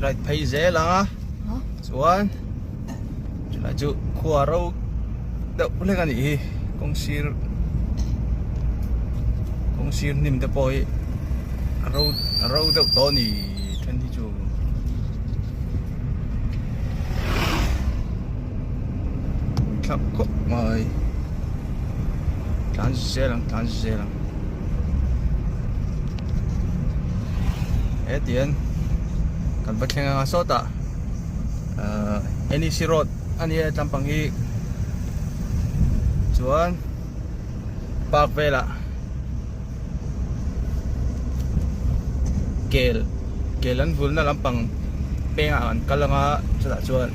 right pay dễ lang á chuan lại chú khua rau đậu lên cái gì công sir nim đậu bồi rau đậu to nì thân đi chú khắp cốc mày tan dễ lắm hết tiền cần bắt hàng sốt à any sirot anh ấy tampang hi chuan park về là kel an vul na lampang penga an kalanga chuta chuan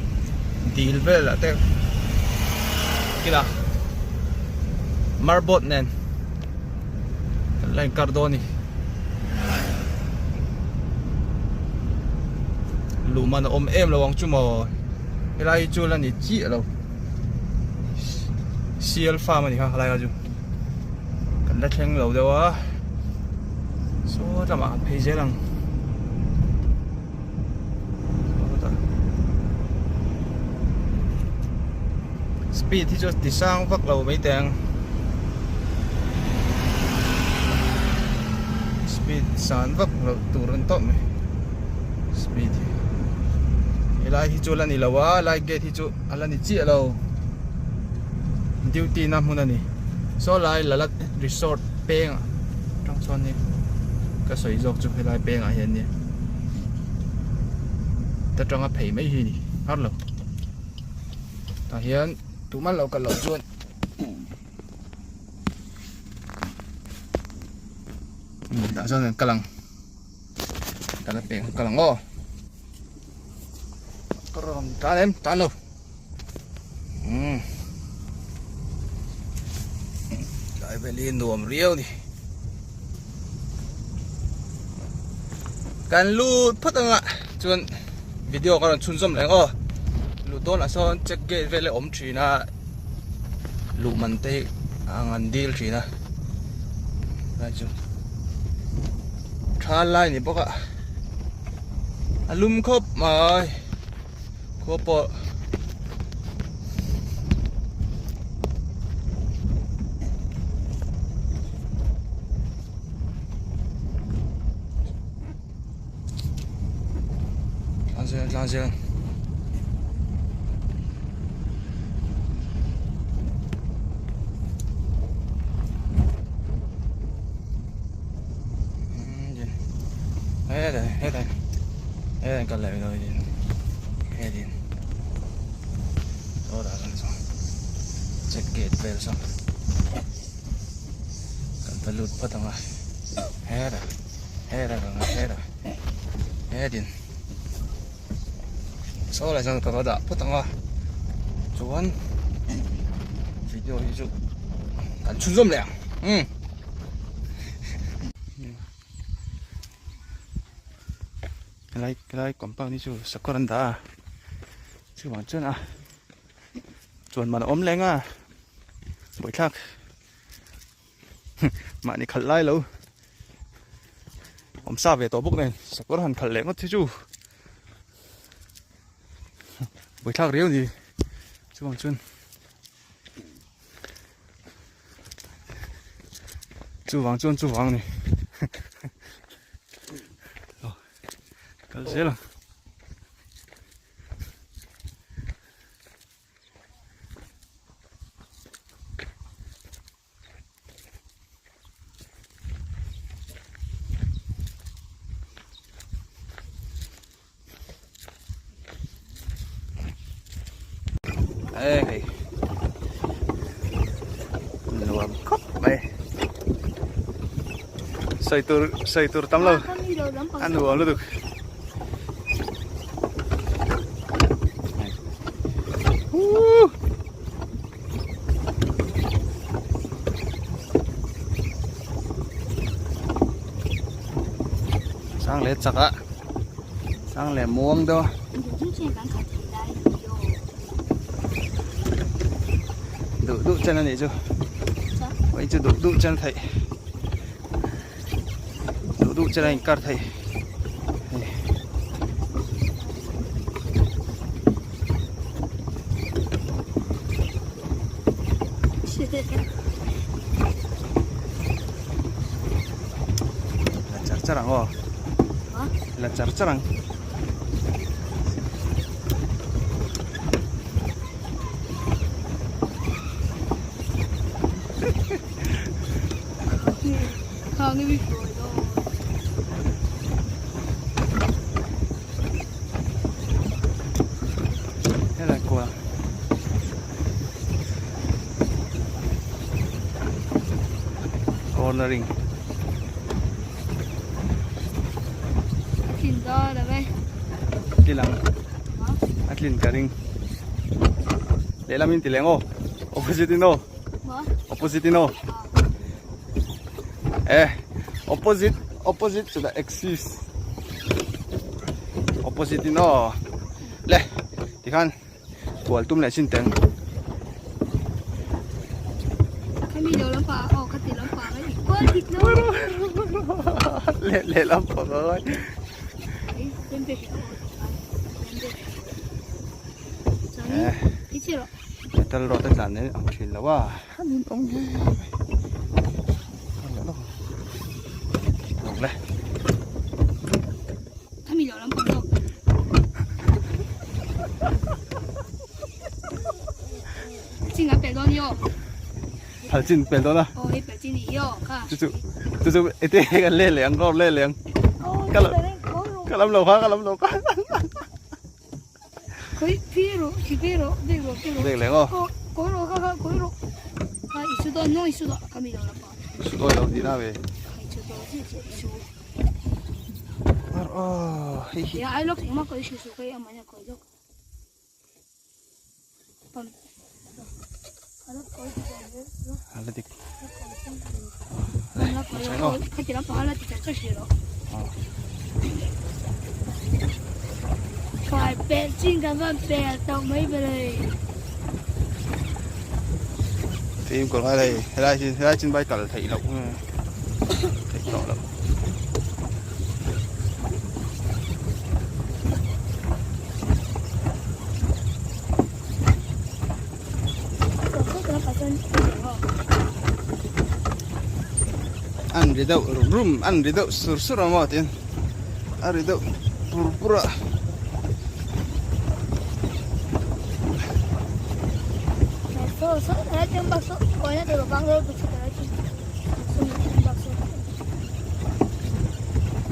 deal về là te kila marbot nen lain cardoni luma na em lawang chumo helai chu la ni chi lo sial farm ni ha halai ga ju kan la theng lo dewa so ta ma phei je lang speed thì just đi sang vắt lầu mấy tiền speed san vắt lầu turun top mày speed lại thì chỗ là ni lawa lại gate thì chỗ là ni chia lâu duty nam hôn này so lại là resort peng trong son này cái sợi dọc chụp lại peng à hiện này ta trong cái phẩy mấy gì đi hết rồi ta hiện tụi mắt lâu cả lâu chuột đã cho nên cái lằng cái là peng cái lằng ô còn ta em ta lâu lại về liên đùm riêu đi can lu phất ang ạ chuan video còn chun som leng ô lu to là son check gate về lại ôm trì na lu man te ang deal trì na lại chu tha lai ni bốc ạ alum khop mai khop po lang dương hết đây cần lại rồi hết đi đó đã xong check gate về xong cần phải lút bắt thằng này hết rồi hết đi sau lại sang tao đã bắt thằng chuan video đi chụp cần chun zoom lẹ cái này còn bao nhiêu chú sắc còn đã chú bảo chân à chuồn mà nó ốm lên à buổi thắc mà đi khẩn lại lâu ốm sao về tổ bốc này sắc còn hẳn khẩn lên mất chứ chú buổi thắc riêu gì chú bảo chân chú vàng này cái gì là ê luồng khóc mày xây tur tắm lâu ăn uống luôn được sang lệ chặt á sang lệ muông đâu đủ chân này chứ vậy chứ đủ chân thầy đủ chân này cắt thầy Lancar-carang oh. Hah? Lancar-carang. Hàng bị phổi rồi. Thế là cô cornering. Nhìn ra là đây. Đi lang. Atlin ka ring. Lelamin tilengo. Opposite no. Hả? Opposite no. Opposite to the axis. Opposite no. Le. Thì khan. Buổi tum lại xin tiếng. Cái mì đầu lắm phá, cái thịt lắm phá đấy. Quên thịt đâu. Lẹ lắm phở ơi. Đấy, bên về. Cái gì rồi? Kita lo tak tan ni, ang sila wa. Hanin tong ye. Ang ano. Ang le. Cái mì đầu lắm phá đâu. Chính là bể đón yo. Hal chin pel do na. Cái bể chính đi yo, cả. Tu ite kan le leng ko le leng. Kalam lo ka. Cái piro, chỉ piro, đây rồi, đây rồi. Dek leng oh. Có rồi. Cái ít đó, nó ít đó, cái mì đầu lắm phá. Sudoi lo di na we. Cái ít đó, chỉ ít. Oh, hi. Ya, ai lok ima ko isu ko ya manya ko jok. Pam. Ala ko ko. Ala dik. Ala ko ko tira pa ala tira cha shiro. Phải bè chinh cả văn bè tàu mấy về đây. Phim còn hai đây trên bay cả thấy lộc. Thấy rõ lắm. Ăn đi đâu rum ăn đi đâu sur sur mà tiền ăn đi đâu pura So, ada yang bakso, pokoknya ada lubang dulu begitu lagi. Bakso.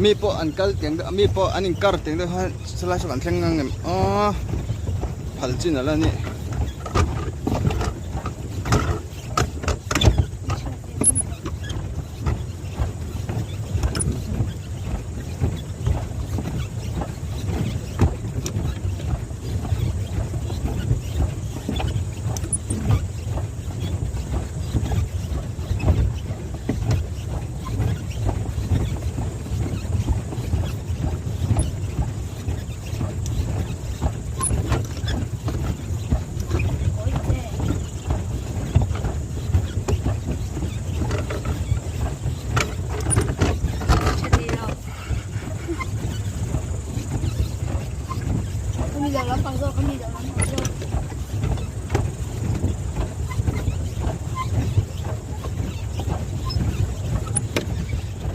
mi po ăn kal tiếng đó mi po ăn kar tiếng đó ha sala so kan thleng ngang em phal chin ala ni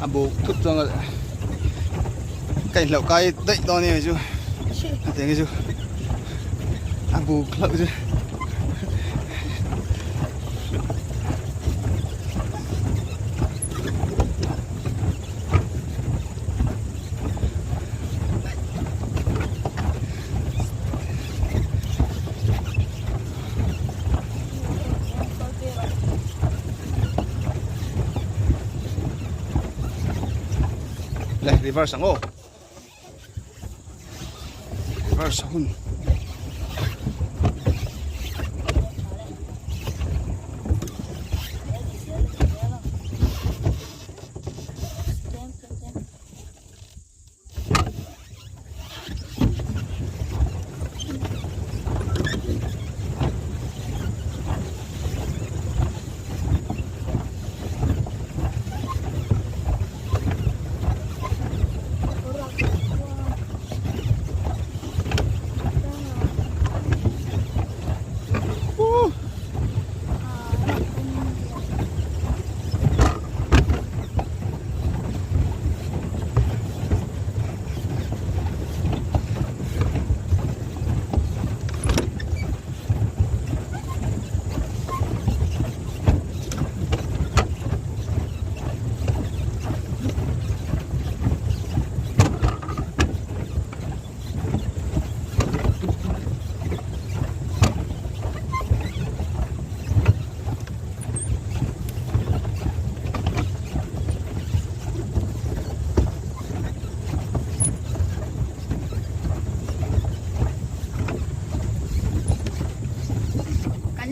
abu thut trong cảnh lậu cái đậy to này chứ tiếng cái chứ abu lậu chứ Leh, reverse ang oh. Reverse hun.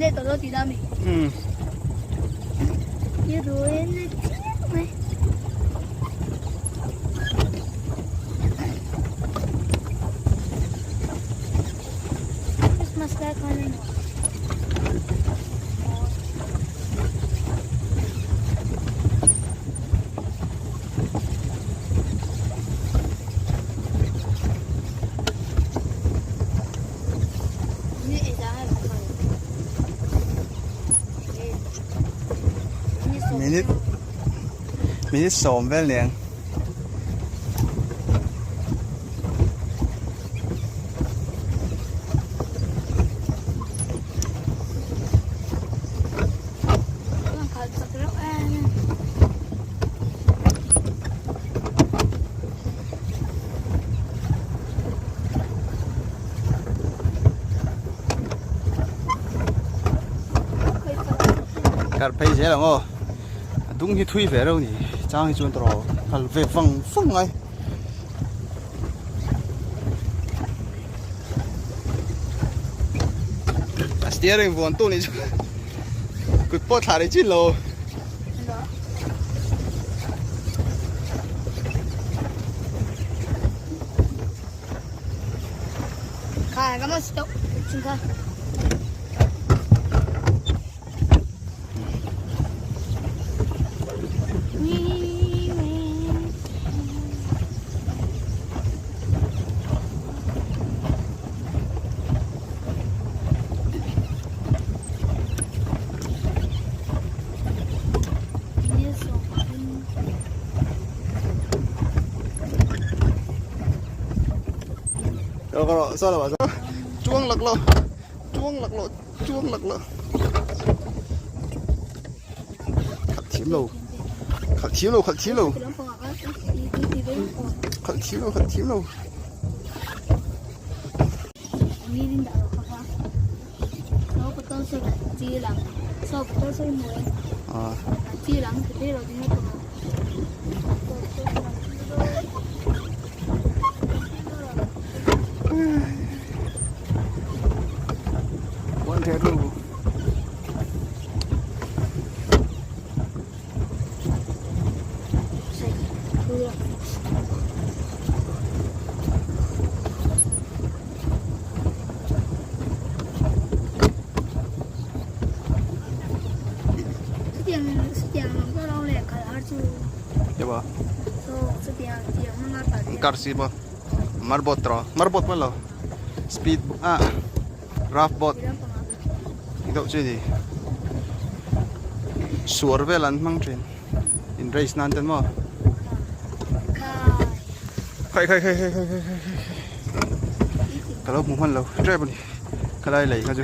này tao lo thì đam mì như rồi này mày Christmas light con này minit 2 vel neng cắt phải dễ lắm ô đúng như thui về đâu nhỉ trang thì chuẩn rồi còn về phẳng phẳng ngay steering vốn tôi này cứ bỏ thả đấy chứ lô khai cái mà stop chúng ta rồi sao là bảo sao chuông lật lọ chuông lật lọ chuông lật lọ khắc chiếm lầu khắc chiếm lầu khắc chiếm lầu khắc chiếm lầu khắc chiếm lầu thế luôn coba karsi ba marbot malo speed rough boat đâu chứ gì suar về lần mang trên in race nan tên mà khai cái lúc muốn hơn lâu trái bún cái này lấy cái gì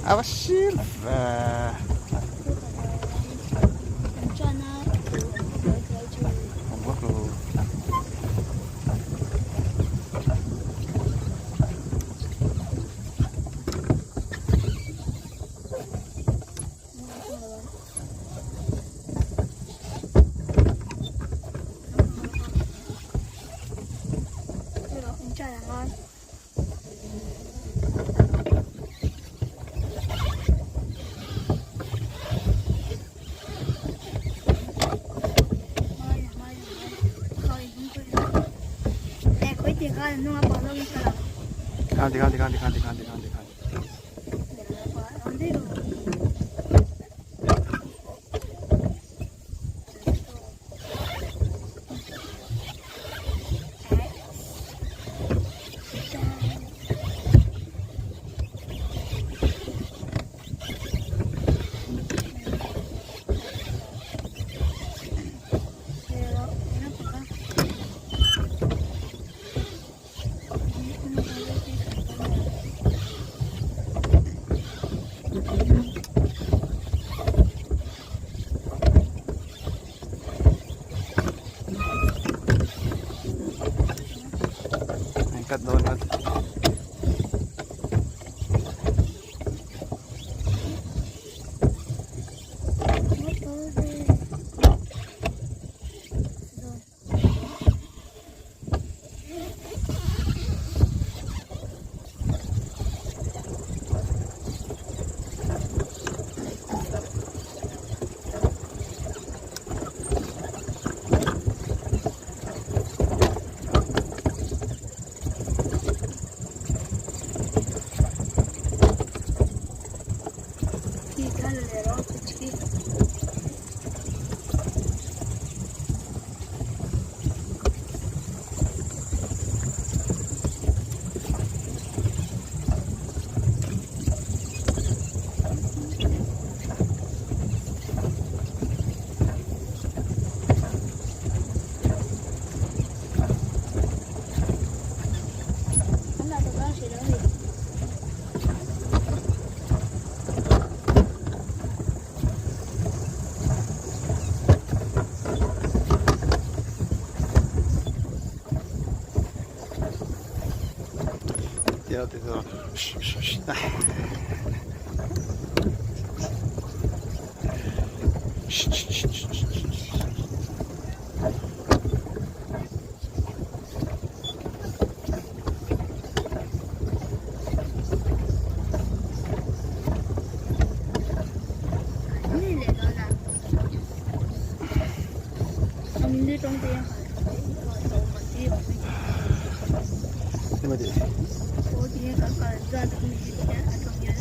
Apa silva? Buat lo. Ganti. Kat doon. nó thì rồi Ini le đó là ông đi trong tiền nhưng mà gì có tiền cả ra được cái gì đó trong nhà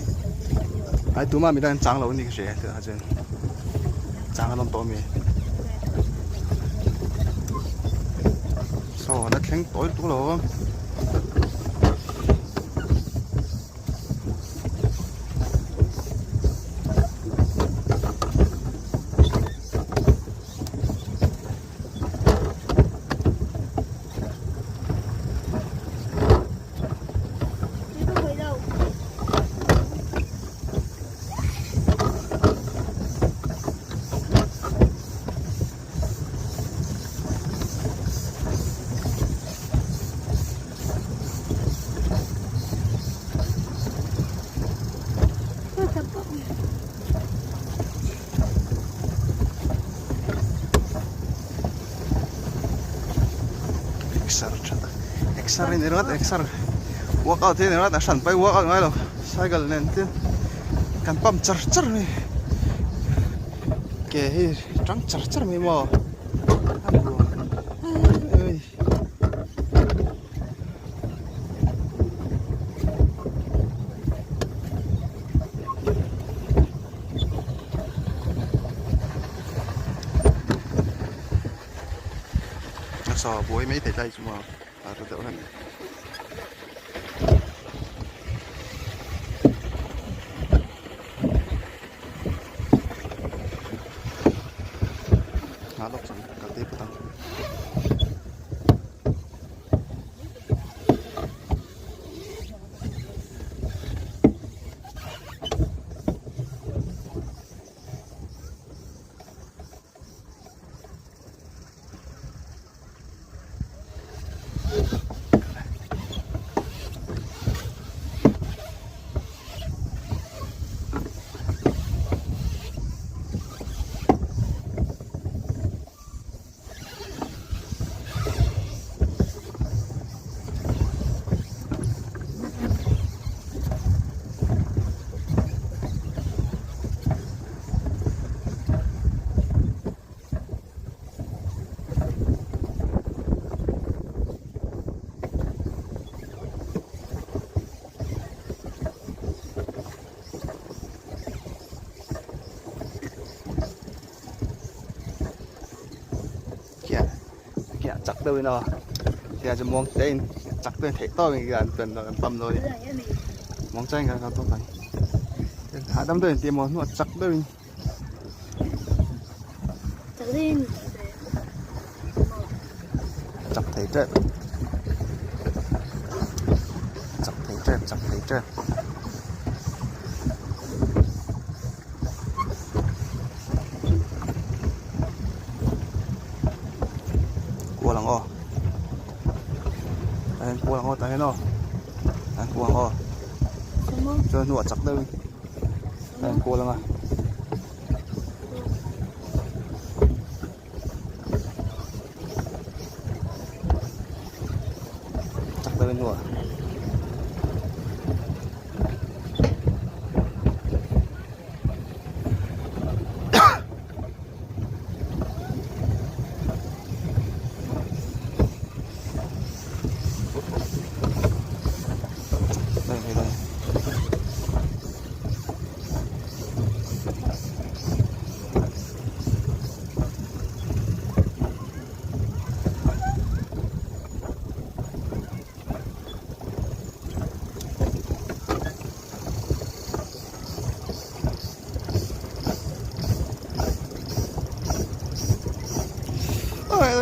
ai tụi mà mình đang trắng lâu như cái gì thì hả chứ trắng nó to mi sao nó kén tối tú luôn không phải đâu XR ini rat XR workout ini rat asan pai workout ngai lo cycle nanti kan pump cer nih ke hi trắng cer mi mo ơi sao bố mấy thầy tay chúng mà rồi đỡ này ngã lóc xong cả tiếp tăng chặt đôi nó thìจะมองเต้นจักเต้นเทต้อมีการเป็นปั๊มเลยมองใจกันเราต้องไปหาดำเต้นเตรียมมองนวดจักด้วย tự nhiênจับthấy chếtจับthấy chếtจับthấy chết cua lăng o anh cua lăng o tay nó anh cua lăng o cho nụa chặt đây anh cua lăng à chặt đây nụa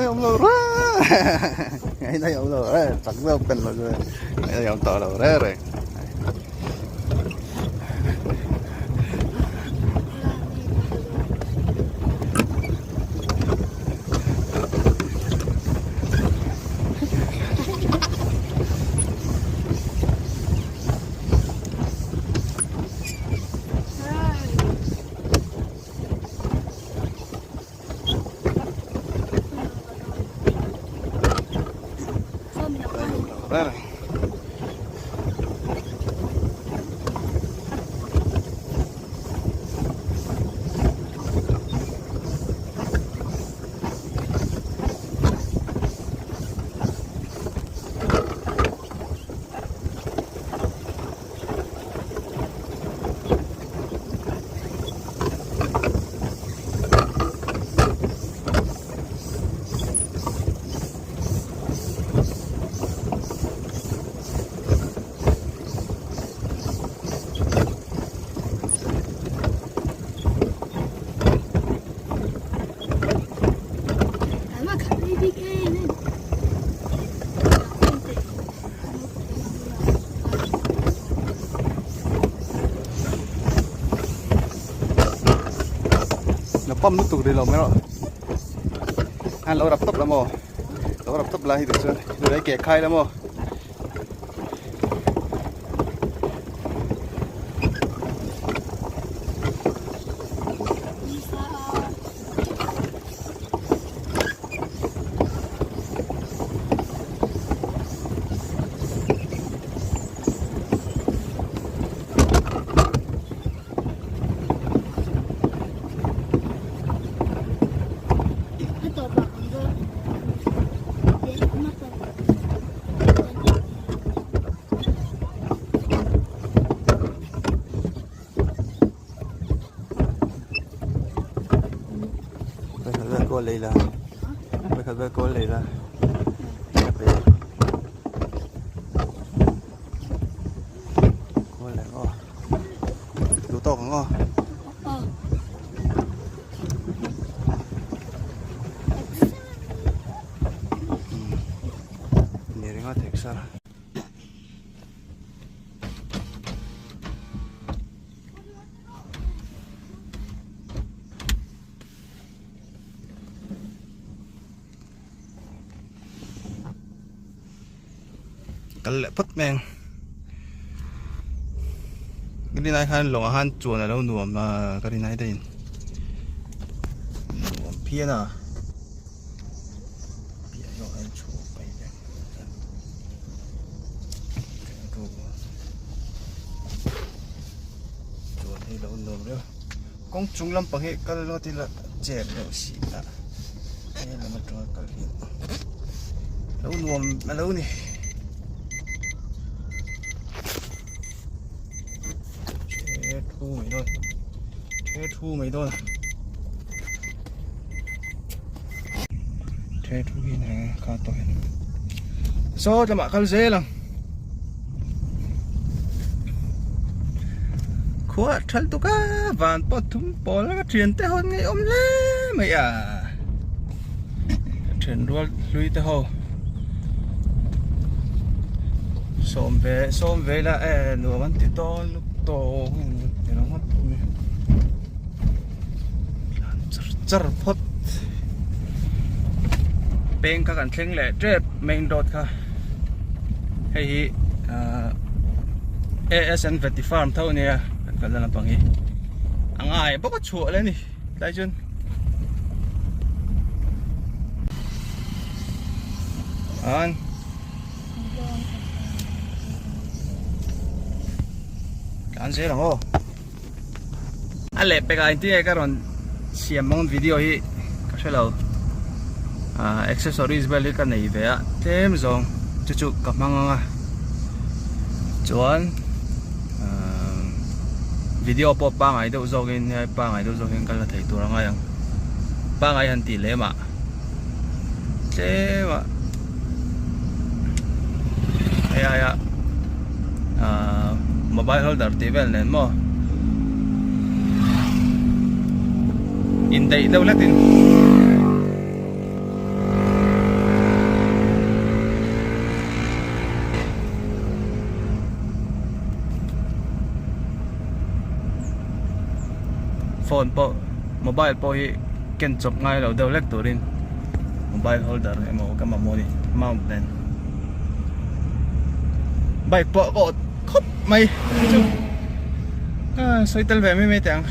ông lô ra ngày nay ông lô ra chẳng đâu cần là rồi ngày nay ông tỏ lô ra rồi đấy này. Nó pump nút tụt đi lòng mấy đó. Anh lâu đập tấp lắm mò, lâu đập tấp là thì được chưa? Rồi đấy kẹt khai lắm mò. Cô lấy là bây giờ cô lấy là cô lấy ngô đủ to không ngô này ngô thiệt sao cái lệ phất men cái đi này han lồng han chuồn ở đâu nuông mà cái đi này đây nuông phía nào phía đó anh chủ bay đây chuồn đi đâu nuông nữa con trung lâm bằng hệ cái đó thì là chèn đâu xí à đây là một trò cái gì đâu nuông mà đâu nè thu mày thôi thế thu mày thôi thế thu cái này cá to so cho mà khăn dễ lắm khóa chân tu cá vàn bọt thúng bò là cái chuyện té hôn ngay ôm lé mày à chuyện đua lui té hồ xôm về là nửa vẫn tí to lúc to nó mất chở phốt bên các anh khen lệ trên main road cả hay ASN Veti Farm thôi nè cái là bằng gì anh ai bóc chuột lên đi đây chân anh anh sẽ làm ô anh lệ bây giờ anh thấy cái còn xem mong video hi cái sẽ lâu accessories beli cái này về thêm rồi chút chút gặp mang à chuẩn video po ba ngày đâu rồi cái ba ngày đâu rồi cái là thấy tôi là ngay ba ngày hành tỷ lệ mà thế mà ai mobile holder table nen mo in day daw natin phone po mobile po hi ken chop ngai lo daw lek turin mobile holder emo ka mamoni mount nen bike po ko khop mày xoay tay về mấy tiếng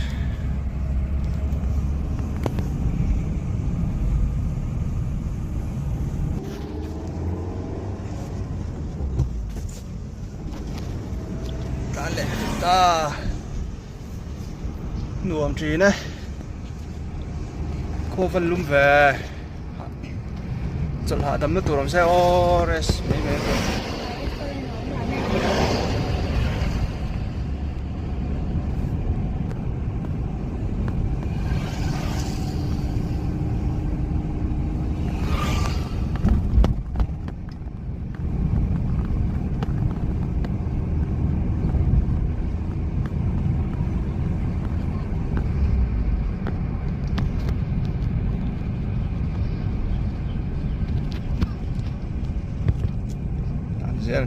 ta nuông trì này cô phân lum về chọn hạ tầm nước tủ làm xe ores mấy mấy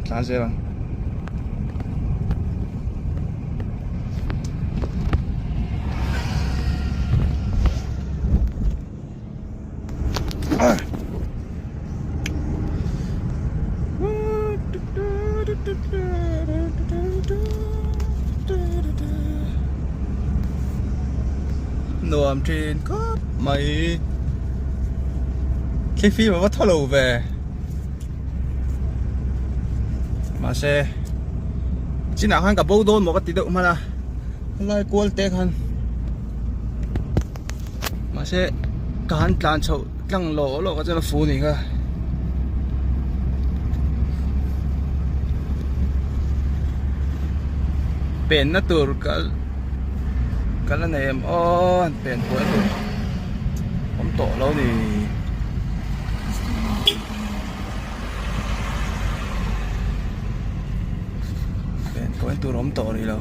Tán dễ bằng nuông trên có mấy cái phim mà bắt thò lầu về mà xe chỉ nào hắn cả bầu đôn một cái tí độ mà là lại cuốn tê hắn mà xe cả hắn tràn sầu căng lỗ cái chân là phù này cơ bền nó từ cái là này em bền cuối rồi không tổ lâu thì có anh tôi đóng tổ đi đâu